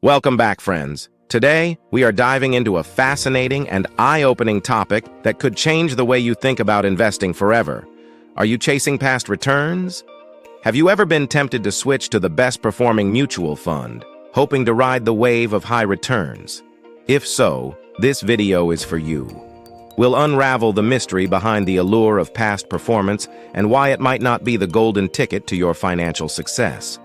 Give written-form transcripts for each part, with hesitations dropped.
Welcome back, friends. Today, we are diving into a fascinating and eye-opening topic that could change the way you think about investing forever. Are you chasing past returns? Have you ever been tempted to switch to the best-performing mutual fund, hoping to ride the wave of high returns? If so, this video is for you. We'll unravel the mystery behind the allure of past performance and why it might not be the golden ticket to your financial success.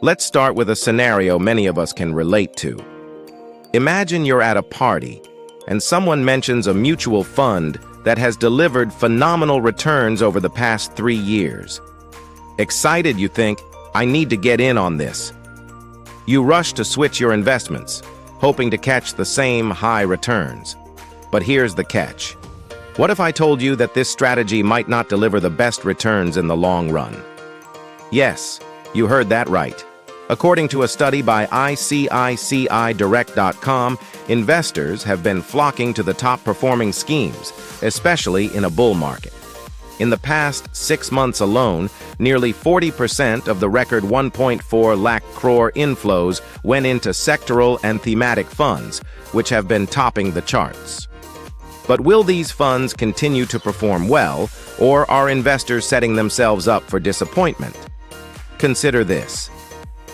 Let's start with a scenario many of us can relate to. Imagine you're at a party, and someone mentions a mutual fund that has delivered phenomenal returns over the past 3 years. Excited, you think, I need to get in on this. You rush to switch your investments, hoping to catch the same high returns. But here's the catch. What if I told you that this strategy might not deliver the best returns in the long run? Yes, you heard that right. According to a study by ICICIdirect.com, investors have been flocking to the top-performing schemes, especially in a bull market. In the past 6 months alone, nearly 40% of the record 1.4 lakh crore inflows went into sectoral and thematic funds, which have been topping the charts. But will these funds continue to perform well, or are investors setting themselves up for disappointment? Consider this.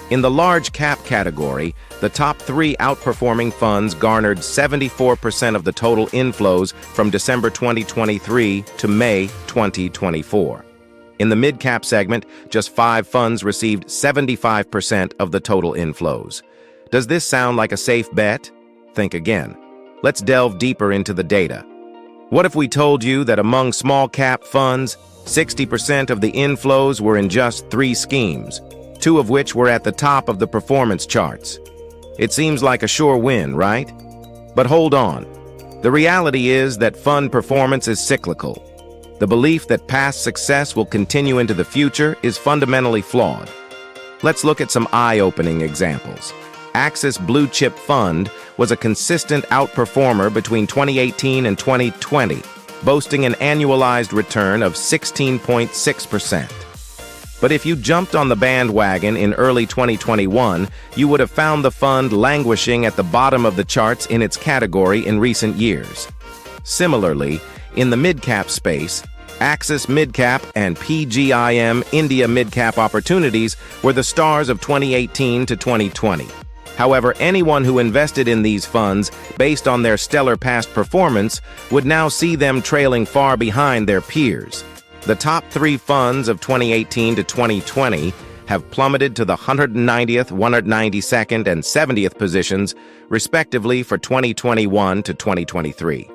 In the large cap category, the top 3 outperforming funds garnered 74% of the total inflows from December 2023 to May 2024. In the mid-cap segment, just 5 funds received 75% of the total inflows. Does this sound like a safe bet? Think again. Let's delve deeper into the data. What if we told you that among small-cap funds, 60% of the inflows were in just 3 schemes, 2 of which were at the top of the performance charts? It seems like a sure win, right? But hold on. The reality is that fund performance is cyclical. The belief that past success will continue into the future is fundamentally flawed. Let's look at some eye-opening examples. Axis Blue Chip Fund was a consistent outperformer between 2018 and 2020, boasting an annualized return of 16.6%. But if you jumped on the bandwagon in early 2021, you would have found the fund languishing at the bottom of the charts in its category in recent years. Similarly, in the mid-cap space, Axis Midcap and PGIM India Midcap Opportunities were the stars of 2018 to 2020. However, anyone who invested in these funds based on their stellar past performance would now see them trailing far behind their peers. The top 3 funds of 2018 to 2020 have plummeted to the 190th, 192nd, and 70th positions, respectively, for 2021 to 2023.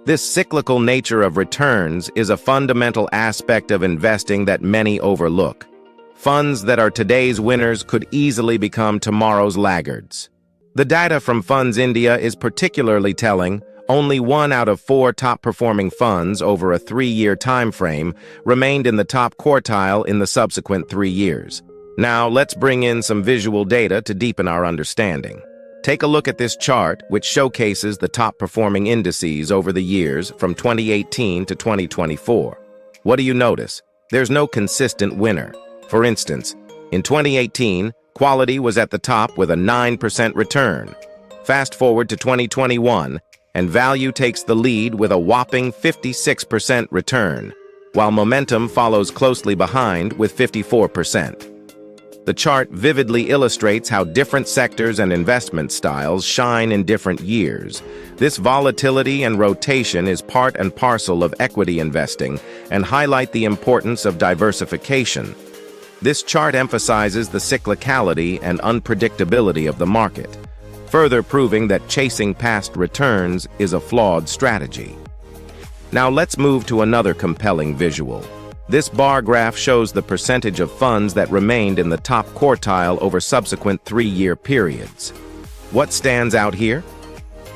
This cyclical nature of returns is a fundamental aspect of investing that many overlook. Funds that are today's winners could easily become tomorrow's laggards. The data from Funds India is particularly telling. Only 1 out of 4 top-performing funds over a 3-year time frame remained in the top quartile in the subsequent 3 years. Now, let's bring in some visual data to deepen our understanding. Take a look at this chart, which showcases the top-performing indices over the years from 2018 to 2024. What do you notice? There's no consistent winner. For instance, in 2018, quality was at the top with a 9% return. Fast forward to 2021, and value takes the lead with a whopping 56% return, while momentum follows closely behind with 54%. The chart vividly illustrates how different sectors and investment styles shine in different years. This volatility and rotation is part and parcel of equity investing and highlight the importance of diversification. This chart emphasizes the cyclicality and unpredictability of the market, further proving that chasing past returns is a flawed strategy. Now let's move to another compelling visual. This bar graph shows the percentage of funds that remained in the top quartile over subsequent 3-year periods. What stands out here?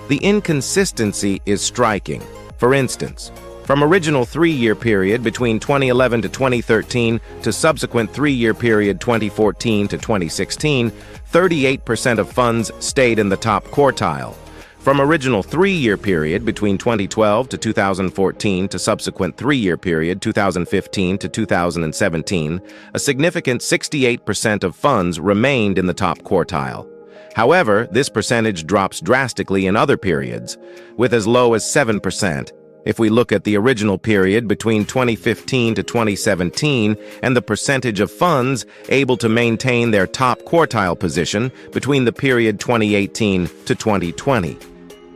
The inconsistency is striking. For instance, from original 3-year period between 2011 to 2013 to subsequent 3-year period 2014 to 2016, 38% of funds stayed in the top quartile. From original 3-year period between 2012 to 2014 to subsequent 3-year period 2015 to 2017, a significant 68% of funds remained in the top quartile. However, this percentage drops drastically in other periods, with as low as 7%. If we look at the original period between 2015 to 2017 and the percentage of funds able to maintain their top quartile position between the period 2018 to 2020.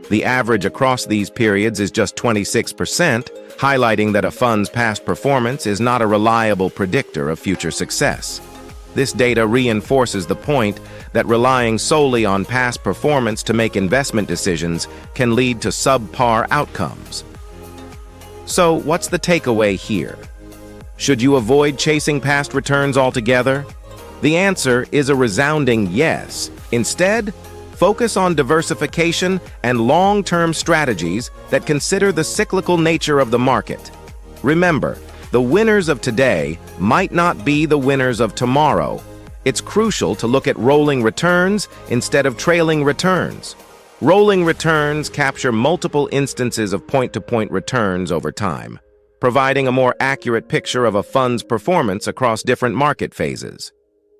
The average across these periods is just 26%, highlighting that a fund's past performance is not a reliable predictor of future success. This data reinforces the point that relying solely on past performance to make investment decisions can lead to subpar outcomes. So, what's the takeaway here? Should you avoid chasing past returns altogether? The answer is a resounding yes. Instead, focus on diversification and long-term strategies that consider the cyclical nature of the market. Remember, the winners of today might not be the winners of tomorrow. It's crucial to look at rolling returns instead of trailing returns. Rolling returns capture multiple instances of point-to-point returns over time, providing a more accurate picture of a fund's performance across different market phases.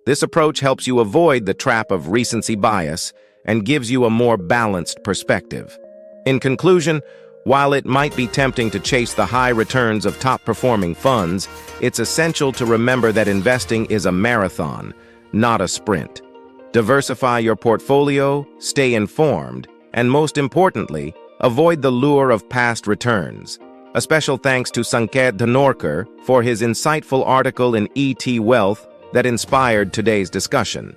This approach helps you avoid the trap of recency bias and gives you a more balanced perspective. In conclusion, while it might be tempting to chase the high returns of top-performing funds, it's essential to remember that investing is a marathon, not a sprint. Diversify your portfolio, stay informed, and most importantly, avoid the lure of past returns. A special thanks to Sanket Dhanorkar for his insightful article in ET Wealth that inspired today's discussion.